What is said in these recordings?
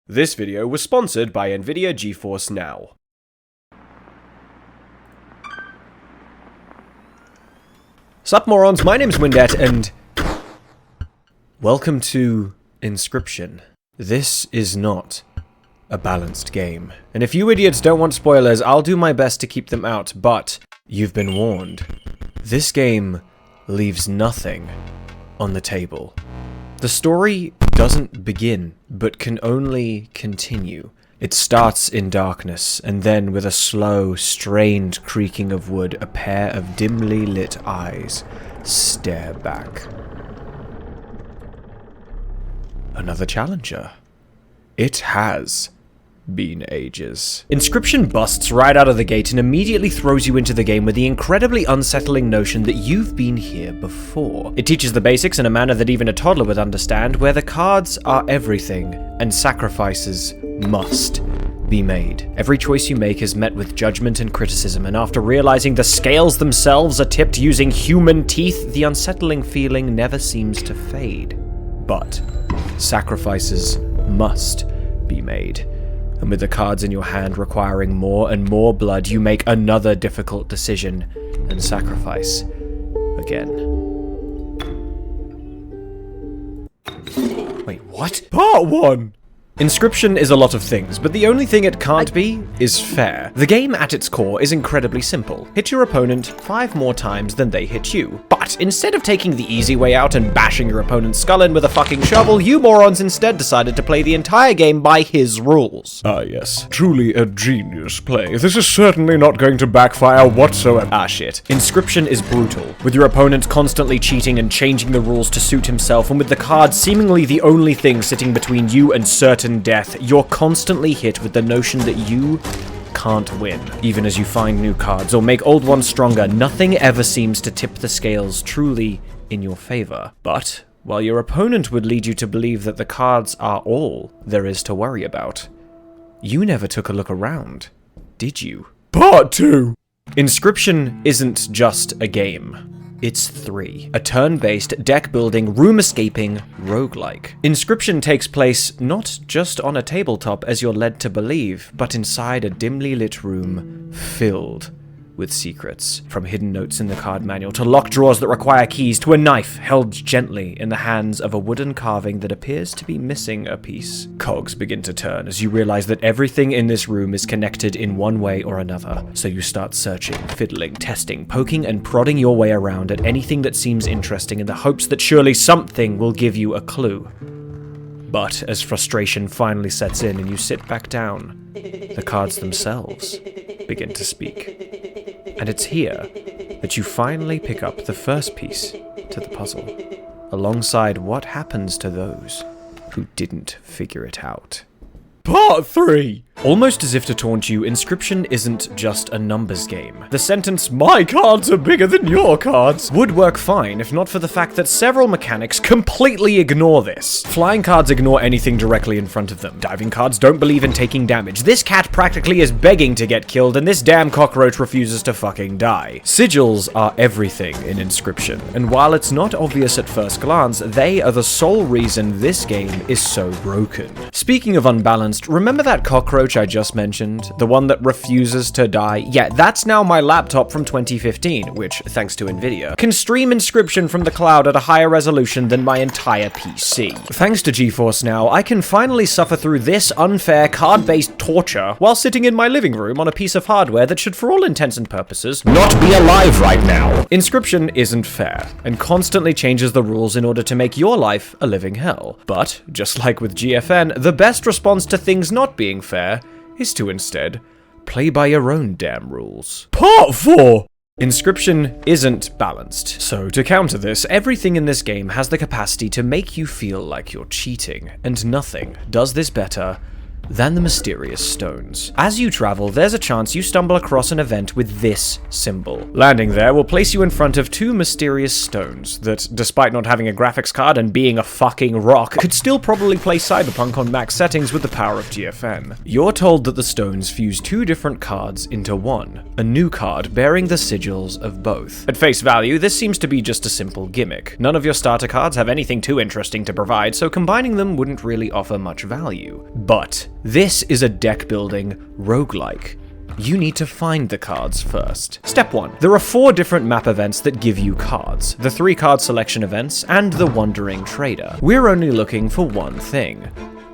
This video was sponsored by Nvidia GeForce Now. Sup morons, my name's Windette and welcome to Inscryption. This is not a balanced game. And if you idiots don't want spoilers, I'll do my best to keep them out, but you've been warned. This game leaves nothing on the table. The story doesn't begin, but can only continue. It starts in darkness, and then with a slow, strained creaking of wood, a pair of dimly lit eyes stare back. Another challenger. It has been ages. Inscryption busts right out of the gate and immediately throws you into the game with the incredibly unsettling notion that you've been here before. It teaches the basics in a manner that even a toddler would understand, where the cards are everything, and sacrifices must be made. Every choice you make is met with judgment and criticism, and after realizing the scales themselves are tipped using human teeth, the unsettling feeling never seems to fade. But sacrifices must be made. And with the cards in your hand requiring more and more blood, you make another difficult decision and sacrifice again. Wait, what? Part 1! Inscryption is a lot of things, but the only thing it can't be is fair. The game at its core is incredibly simple. Hit your opponent 5 more times than they hit you. But instead of taking the easy way out and bashing your opponent's skull in with a fucking shovel, you morons instead decided to play the entire game by his rules. Ah yes, truly a genius play. This is certainly not going to backfire whatsoever. Ah shit. Inscryption is brutal, with your opponent constantly cheating and changing the rules to suit himself, and with the cards seemingly the only thing sitting between you and certain death, you're constantly hit with the notion that you can't win. Even as you find new cards or make old ones stronger, nothing ever seems to tip the scales truly in your favor. But while your opponent would lead you to believe that the cards are all there is to worry about, you never took a look around, did you? Part 2! Inscryption isn't just a game. It's 3. A turn-based, deck-building, room-escaping roguelike. Inscryption takes place not just on a tabletop as you're led to believe, but inside a dimly lit room filled with secrets. From hidden notes in the card manual, to locked drawers that require keys, to a knife held gently in the hands of a wooden carving that appears to be missing a piece. Cogs begin to turn as you realize that everything in this room is connected in one way or another. So you start searching, fiddling, testing, poking and prodding your way around at anything that seems interesting in the hopes that surely something will give you a clue. But as frustration finally sets in and you sit back down, the cards themselves begin to speak. And it's here that you finally pick up the first piece to the puzzle, alongside what happens to those who didn't figure it out. Part 3! Almost as if to taunt you, Inscryption isn't just a numbers game. The sentence, "My cards are bigger than your cards," would work fine if not for the fact that several mechanics completely ignore this. Flying cards ignore anything directly in front of them. Diving cards don't believe in taking damage. This cat practically is begging to get killed, and this damn cockroach refuses to fucking die. Sigils are everything in Inscryption, and while it's not obvious at first glance, they are the sole reason this game is so broken. Speaking of unbalanced, remember that cockroach I just mentioned? The one that refuses to die? Yeah, that's now my laptop from 2015, which, thanks to Nvidia, can stream Inscryption from the cloud at a higher resolution than my entire PC. Thanks to GeForce Now, I can finally suffer through this unfair card-based torture while sitting in my living room on a piece of hardware that should, for all intents and purposes, not be alive right now. Inscryption isn't fair, and constantly changes the rules in order to make your life a living hell. But, just like with GFN, the best response to things not being fair is to instead play by your own damn rules. Part 4! Inscryption isn't balanced, so to counter this, everything in this game has the capacity to make you feel like you're cheating, and nothing does this better than the mysterious stones. As you travel, there's a chance you stumble across an event with this symbol. Landing there will place you in front of two mysterious stones that, despite not having a graphics card and being a fucking rock, could still probably play Cyberpunk on max settings with the power of GFN. You're told that the stones fuse two different cards into one, a new card bearing the sigils of both. At face value, this seems to be just a simple gimmick. None of your starter cards have anything too interesting to provide, so combining them wouldn't really offer much value. But this is a deck-building roguelike. You need to find the cards first. Step 1. There are 4 different map events that give you cards. The 3 card selection events, and the Wandering Trader. We're only looking for one thing.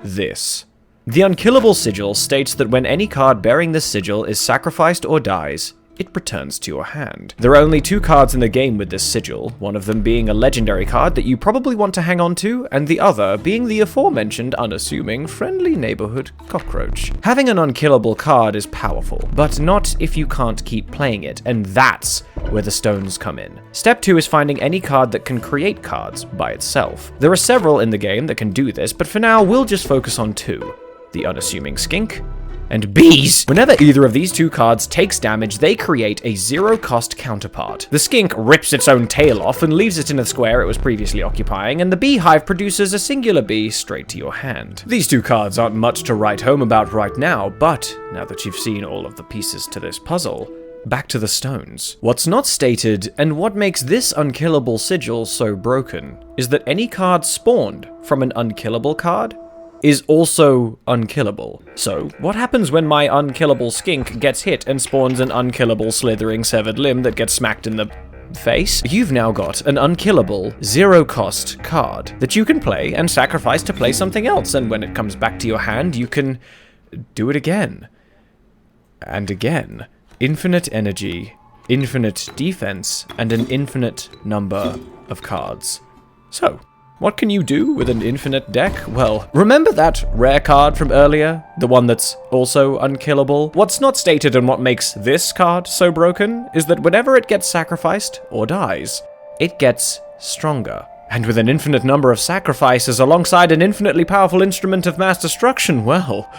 This. The Unkillable Sigil states that when any card bearing this sigil is sacrificed or dies, it returns to your hand. There are only 2 cards in the game with this sigil, one of them being a legendary card that you probably want to hang on to, and the other being the aforementioned unassuming friendly neighborhood cockroach. Having an unkillable card is powerful, but not if you can't keep playing it, and that's where the stones come in. Step 2 is finding any card that can create cards by itself. There are several in the game that can do this, but for now we'll just focus on 2. The unassuming skink, and bees! Whenever either of these 2 cards takes damage, they create a 0-cost counterpart. The skink rips its own tail off and leaves it in the square it was previously occupying, and the beehive produces a singular bee straight to your hand. These 2 cards aren't much to write home about right now, but now that you've seen all of the pieces to this puzzle, back to the stones. What's not stated, and what makes this unkillable sigil so broken, is that any card spawned from an unkillable card is also unkillable. So, what happens when my unkillable skink gets hit and spawns an unkillable slithering severed limb that gets smacked in the face? You've now got an unkillable, 0-cost card that you can play and sacrifice to play something else, and when it comes back to your hand, you can do it again. And again. Infinite energy, infinite defense, and an infinite number of cards. So, what can you do with an infinite deck? Well, remember that rare card from earlier? The one that's also unkillable? What's not stated and what makes this card so broken is that whenever it gets sacrificed or dies, it gets stronger. And with an infinite number of sacrifices alongside an infinitely powerful instrument of mass destruction, well,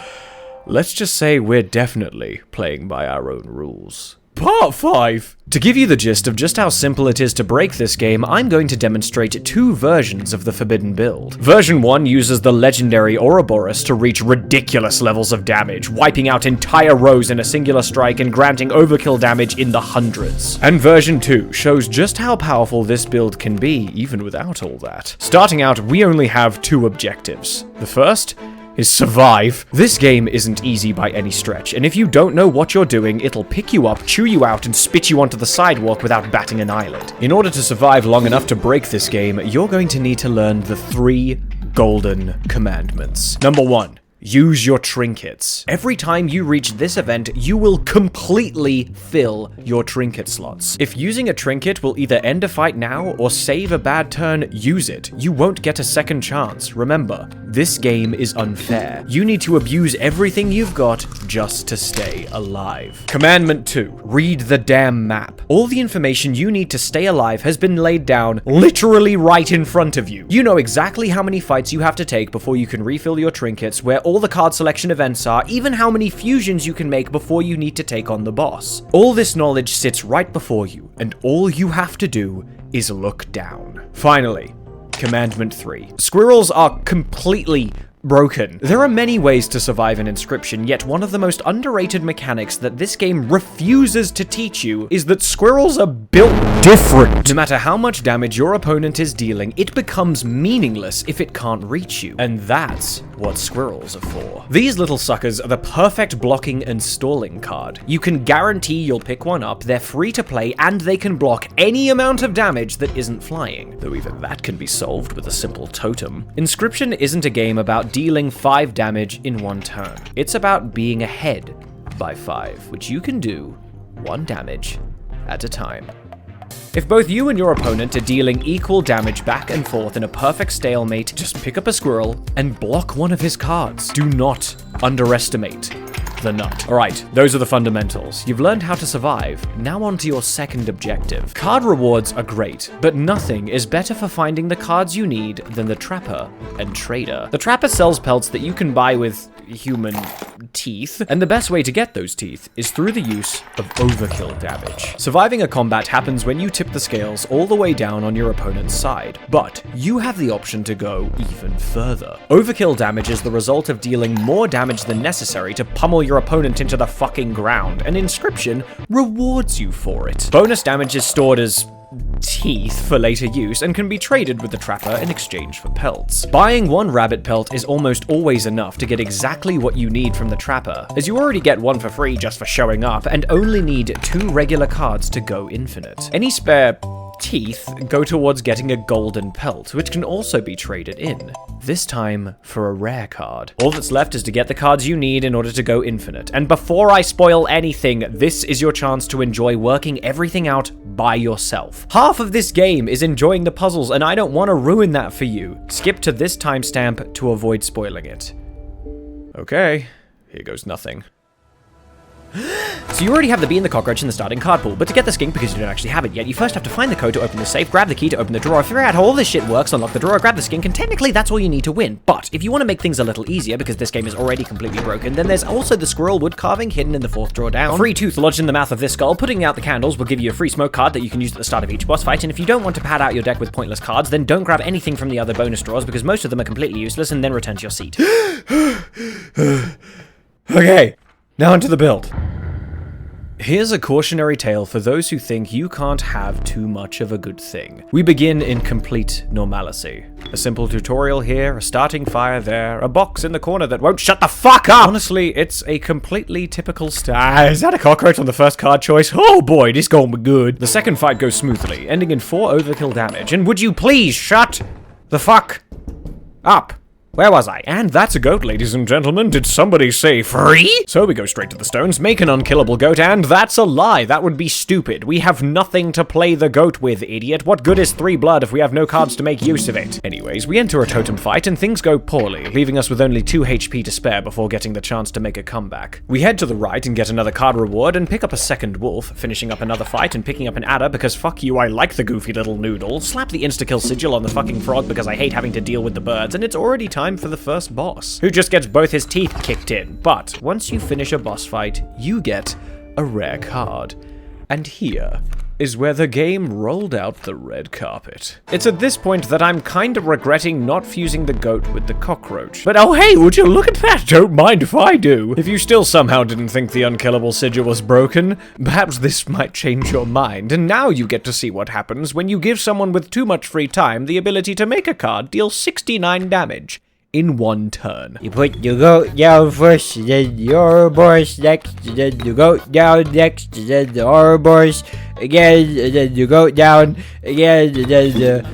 let's just say we're definitely playing by our own rules. Part 5! To give you the gist of just how simple it is to break this game, I'm going to demonstrate 2 versions of the Forbidden Build. Version 1 uses the legendary Ouroboros to reach ridiculous levels of damage, wiping out entire rows in a singular strike and granting overkill damage in the hundreds. And version 2 shows just how powerful this build can be, even without all that. Starting out, we only have 2 objectives. The first is survive. This game isn't easy by any stretch, and if you don't know what you're doing, it'll pick you up, chew you out, and spit you onto the sidewalk without batting an eyelid. In order to survive long enough to break this game, you're going to need to learn the 3 golden commandments. Number 1. Use your trinkets. Every time you reach this event, you will completely fill your trinket slots. If using a trinket will either end a fight now or save a bad turn, use it. You won't get a second chance. Remember, this game is unfair. You need to abuse everything you've got just to stay alive. Commandment 2. Read the damn map. All the information you need to stay alive has been laid down literally right in front of you. You know exactly how many fights you have to take before you can refill your trinkets, where all the card selection events are, even how many fusions you can make before you need to take on the boss. All this knowledge sits right before you, and all you have to do is look down. Finally, Commandment 3. Squirrels are completely broken. There are many ways to survive an Inscryption, yet one of the most underrated mechanics that this game refuses to teach you is that squirrels are built different. No matter how much damage your opponent is dealing, it becomes meaningless if it can't reach you. And that's what squirrels are for. These little suckers are the perfect blocking and stalling card. You can guarantee you'll pick one up, they're free to play, and they can block any amount of damage that isn't flying. Though even that can be solved with a simple totem. Inscryption isn't a game about dealing 5 damage in one turn. It's about being ahead by 5, which you can do 1 damage at a time. If both you and your opponent are dealing equal damage back and forth in a perfect stalemate, just pick up a squirrel and block one of his cards. Do not underestimate the nut. Alright, those are the fundamentals. You've learned how to survive. Now on to your second objective. Card rewards are great, but nothing is better for finding the cards you need than the Trapper and Trader. The Trapper sells pelts that you can buy with human teeth. And the best way to get those teeth is through the use of overkill damage. Surviving a combat happens when you tip the scales all the way down on your opponent's side, but you have the option to go even further. Overkill damage is the result of dealing more damage than necessary to pummel your opponent into the fucking ground, and Inscryption rewards you for it. Bonus damage is stored as teeth for later use and can be traded with the trapper in exchange for pelts. Buying one rabbit pelt is almost always enough to get exactly what you need from the trapper, as you already get one for free just for showing up and only need 2 regular cards to go infinite. Any spare teeth go towards getting a golden pelt, which can also be traded in, this time for a rare card. All that's left is to get the cards you need in order to go infinite, and before I spoil anything, this is your chance to enjoy working everything out by yourself. Half of this game is enjoying the puzzles, and I don't want to ruin that for you. Skip to this timestamp to avoid spoiling it. Okay, here goes nothing. So you already have the bee and the cockroach in the starting card pool, but to get the skink, because you don't actually have it yet, you first have to find the code to open the safe, grab the key to open the drawer, figure out how all this shit works, unlock the drawer, grab the skink, and technically that's all you need to win. But if you want to make things a little easier, because this game is already completely broken, then there's also the squirrel wood carving hidden in the 4th drawer down. Free tooth lodged in the mouth of this skull. Putting out the candles will give you a free smoke card that you can use at the start of each boss fight, and if you don't want to pad out your deck with pointless cards, then don't grab anything from the other bonus drawers, because most of them are completely useless, and then return to your seat. Okay, now onto the build. Here's a cautionary tale for those who think you can't have too much of a good thing. We begin in complete normalcy. A simple tutorial here, a starting fire there, a box in the corner that won't shut the fuck up! Honestly, it's a completely typical start. Is that a cockroach on the first card choice? Oh boy, this gonna be good. The second fight goes smoothly, ending in 4 overkill damage. And would you please shut the fuck up? Where was I? And that's a goat, ladies and gentlemen. Did somebody say free? So we go straight to the stones, make an unkillable goat, and that's a lie. That would be stupid. We have nothing to play the goat with, idiot. What good is 3 blood if we have no cards to make use of it? Anyways, we enter a totem fight, and things go poorly, leaving us with only 2 HP to spare before getting the chance to make a comeback. We head to the right and get another card reward, and pick up a second wolf, finishing up another fight and picking up an adder because fuck you, I like the goofy little noodle. Slap the insta-kill sigil on the fucking frog because I hate having to deal with the birds, and it's already time for the first boss, who just gets both his teeth kicked in. But once you finish a boss fight, you get a rare card. And here is where the game rolled out the red carpet. It's at this point that I'm kinda regretting not fusing the goat with the cockroach. But oh hey, would you look at that? Don't mind if I do. If you still somehow didn't think the unkillable sigil was broken, perhaps this might change your mind, and now you get to see what happens when you give someone with too much free time the ability to make a card deal 69 damage. In 1 turn. You put your goat down first, then your boss next, then you go down next, then the Ouroboros again, and then you go down again, and then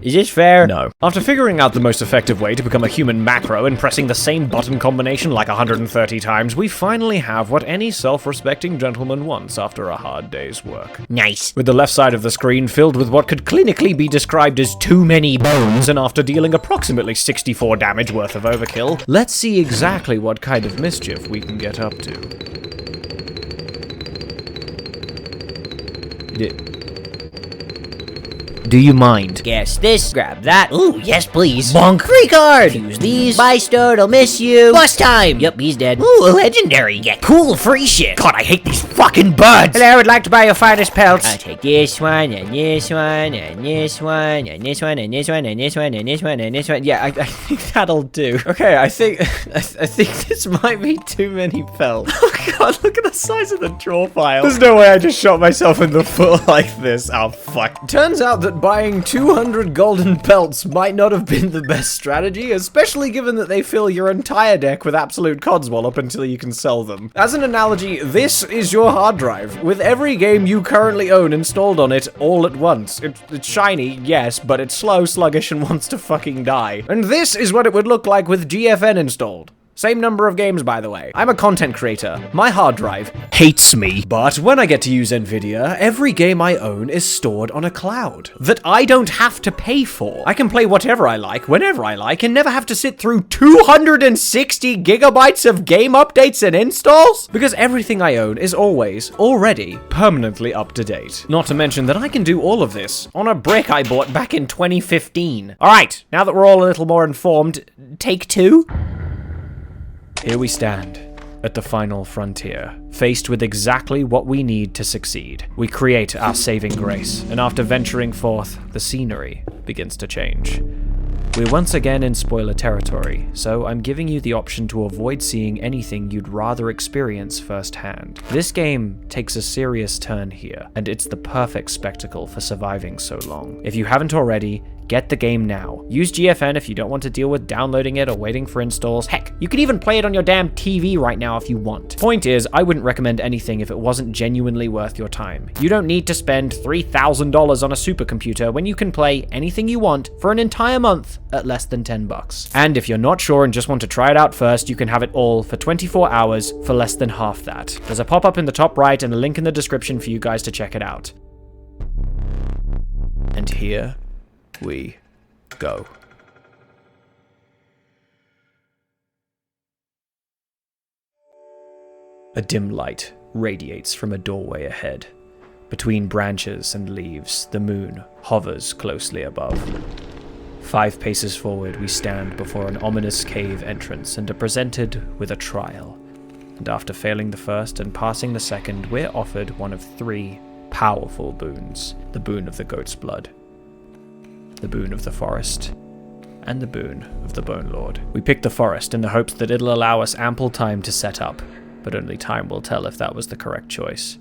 is this fair? No. After figuring out the most effective way to become a human macro and pressing the same button combination like 130 times, we finally have what any self-respecting gentleman wants after a hard day's work. Nice. With the left side of the screen filled with what could clinically be described as too many bones, and after dealing approximately 64 damage worth of overkill, let's see exactly what kind of mischief we can get up to. Do you mind? Guess this. Grab that. Ooh, yes, please. Bonk. Free card. Use these. Bye, Stone. I'll miss you. Boss time. Yep, he's dead. Ooh, a legendary. Get cool free shit. God, I hate these fucking birds. Hello, I would like to buy your finest pelts. I'll take this one, and this one, and this one, and this one, and this one, and this one, and this one, and this one. Yeah, I think that'll do. Okay, I think this might be too many pelts. Oh god, look at the size of the draw file. There's no way I just shot myself in the foot like this. Oh fuck. Turns out that buying 200 golden pelts might not have been the best strategy, especially given that they fill your entire deck with absolute codswallop until you can sell them. As an analogy, this is your hard drive, with every game you currently own installed on it all at once. It's shiny, yes, but it's slow, sluggish, and wants to fucking die. And this is what it would look like with GFN installed. Same number of games, by the way. I'm a content creator. My hard drive hates me. But when I get to use Nvidia, every game I own is stored on a cloud that I don't have to pay for. I can play whatever I like, whenever I like, and never have to sit through 260 gigabytes of game updates and installs, because everything I own is always, already, permanently up to date. Not to mention that I can do all of this on a brick I bought back in 2015. Alright, now that we're all a little more informed, take 2. Here we stand, at the final frontier, faced with exactly what we need to succeed. We create our saving grace, and after venturing forth, the scenery begins to change. We're once again in spoiler territory, so I'm giving you the option to avoid seeing anything you'd rather experience firsthand. This game takes a serious turn here, and it's the perfect spectacle for surviving so long. If you haven't already, get the game now. Use GFN if you don't want to deal with downloading it or waiting for installs. Heck, you can even play it on your damn TV right now if you want. Point is, I wouldn't recommend anything if it wasn't genuinely worth your time. You don't need to spend $3,000 on a supercomputer when you can play anything you want for an entire month at less than $10. And if you're not sure and just want to try it out first, you can have it all for 24 hours for less than half that. There's a pop-up in the top right and a link in the description for you guys to check it out. And here we go. A dim light radiates from a doorway ahead. Between branches and leaves, the moon hovers closely above. 5 paces forward, we stand before an ominous cave entrance and are presented with a trial. And after failing the first and passing the second, we're offered one of 3 powerful boons. The boon of the goat's blood, the boon of the forest, and the boon of the Bone Lord. We picked the forest in the hopes that it'll allow us ample time to set up, but only time will tell if that was the correct choice.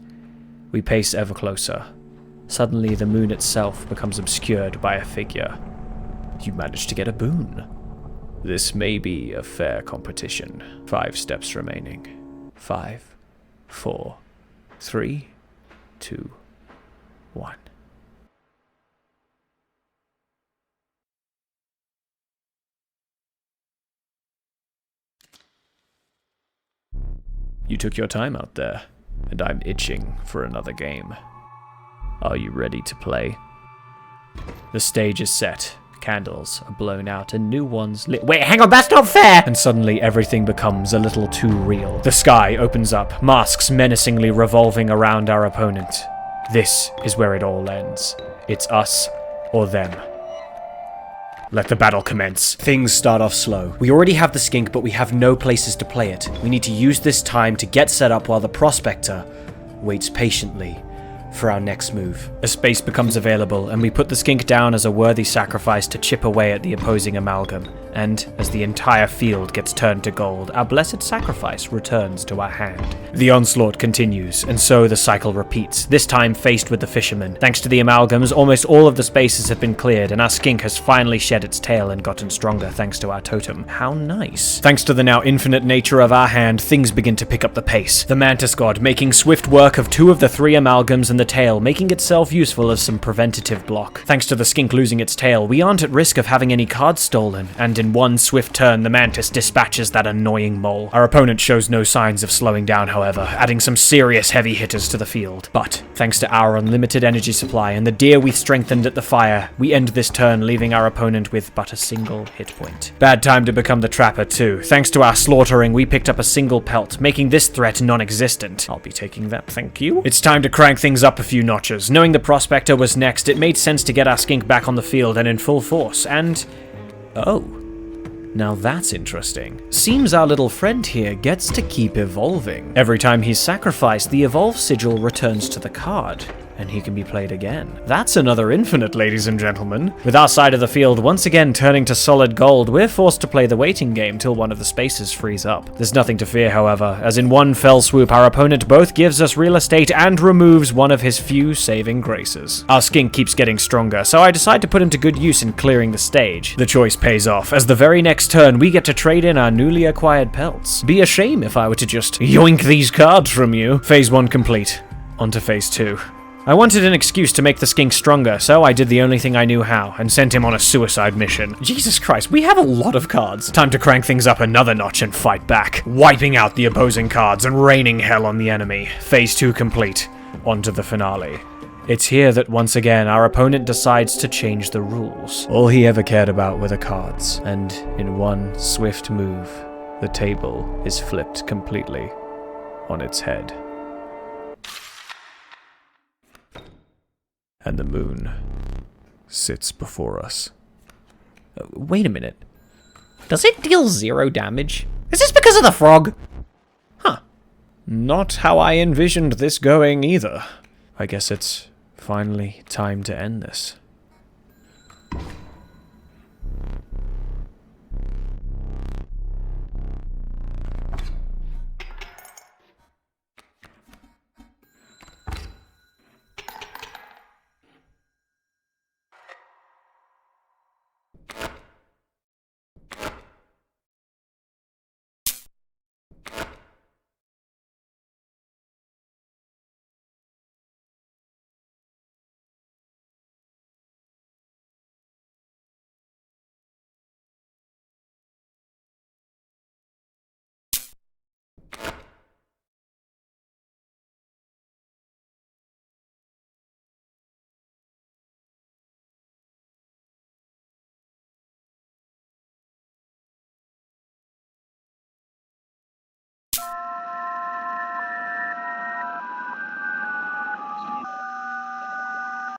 We pace ever closer. Suddenly, the moon itself becomes obscured by a figure. You managed to get a boon. This may be a fair competition. 5 steps remaining. 5, 4, 3, 2, 1. You took your time out there, and I'm itching for another game. Are you ready to play? The stage is set, candles are blown out, and new ones lit. Wait, hang on, that's not fair! And suddenly everything becomes a little too real. The sky opens up, masks menacingly revolving around our opponent. This is where it all ends. It's us or them. Let the battle commence. Things start off slow. We already have the skink, but we have no places to play it. We need to use this time to get set up while the prospector waits patiently for our next move. A space becomes available, and we put the skink down as a worthy sacrifice to chip away at the opposing amalgam. And as the entire field gets turned to gold, our blessed sacrifice returns to our hand. The onslaught continues, and so the cycle repeats, this time faced with the fishermen. Thanks to the amalgams, almost all of the spaces have been cleared, and our skink has finally shed its tail and gotten stronger thanks to our totem. How nice. Thanks to the now infinite nature of our hand, things begin to pick up the pace. The mantis god making swift work of 2 of the 3 amalgams, and the tail making itself useful as some preventative block. Thanks to the skink losing its tail, we aren't at risk of having any cards stolen, and in one swift turn, the mantis dispatches that annoying mole. Our opponent shows no signs of slowing down, however, adding some serious heavy hitters to the field. But, thanks to our unlimited energy supply and the deer we strengthened at the fire, we end this turn leaving our opponent with but a single hit point. Bad time to become the trapper too. Thanks to our slaughtering, we picked up a single pelt, making this threat non-existent. I'll be taking that, thank you. It's time to crank things up a few notches. Knowing the prospector was next, it made sense to get our skink back on the field and in full force, and... oh. Now that's interesting. Seems our little friend here gets to keep evolving. Every time he's sacrificed, the evolve sigil returns to the card, and he can be played again. That's another infinite, ladies and gentlemen. With our side of the field once again turning to solid gold, we're forced to play the waiting game till one of the spaces frees up. There's nothing to fear, however, as in one fell swoop, our opponent both gives us real estate and removes one of his few saving graces. Our skink keeps getting stronger, so I decide to put him to good use in clearing the stage. The choice pays off, as the very next turn we get to trade in our newly acquired pelts. Be a shame if I were to just yoink these cards from you. Phase 1 complete. On to phase 2. I wanted an excuse to make the skink stronger, so I did the only thing I knew how, and sent him on a suicide mission. Jesus Christ, we have a lot of cards. Time to crank things up another notch and fight back, wiping out the opposing cards and raining hell on the enemy. Phase 2 complete. On to the finale. It's here that once again our opponent decides to change the rules. All he ever cared about were the cards, and in one swift move, the table is flipped completely on its head. And the moon sits before us. Wait a minute. Does it deal 0 damage? Is this because of the frog? Huh. Not how I envisioned this going either. I guess it's finally time to end this.